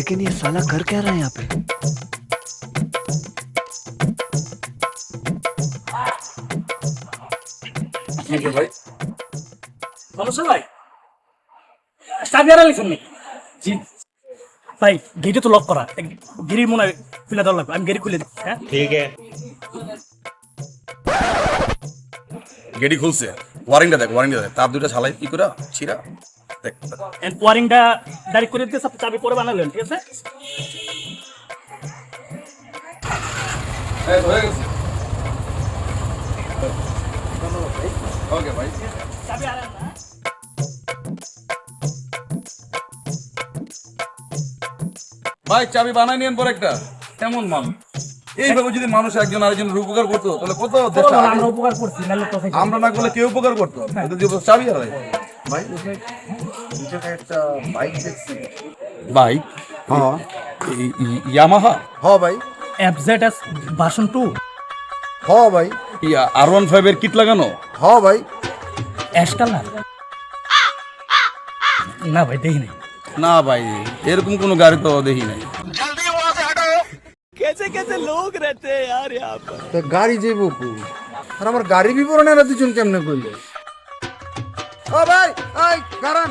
लेकिन ये साला कर क्या रहा है यहाँ पे? ভাই সমস্যা ভাই চাবি হারা লিখুন জি ভাই গেটে তো লক করা গেরির মনে হয় খুলে দেওয়া লাগবে আমি গেরি খুলে দিচ্ছি হ্যাঁ ठीक है গেডি খুলছে ওয়ারিংটা দেখ তার দুইটা ছালাই কি করে ছিড়া দেখ এন্ড ওয়ারিংটা ডাইরেক্ট করে দিতে সব চাবি পরে বানালেন ঠিক আছে এই হয়ে গেছে ওকে ভাই চাবি হারা না ভাই চাবি বানাই নিয়েন পর একটা কেমন মানুষ এইভাবে যদি মানুষ একজন আরেকজনের উপকার করতো তাহলে কত দেশটা আগে- আমরা উপকার করছি নাহলে তো আমরা না করলে কেউ উপকার করতো এদের যে চাবি হারাই भाई उसमें नीचे का एक बाइक देखছি বাইক হ্যাঁ ইয়ামাহা হ্যাঁ ভাই এফজেডএস ভার্সন 2 হ্যাঁ ভাই R15 এর কিট লাগানো হ্যাঁ ভাই অ্যাশ কালার না ভাই দেখি নাই না ভাই এরকম কোনো গাড়ি তো দেখি নাই তো গাড়ি যাইব কো আর আমার গাড়ি বিবরণ এরা দুজন কেমনে কইলে ও ভাই এই কারণ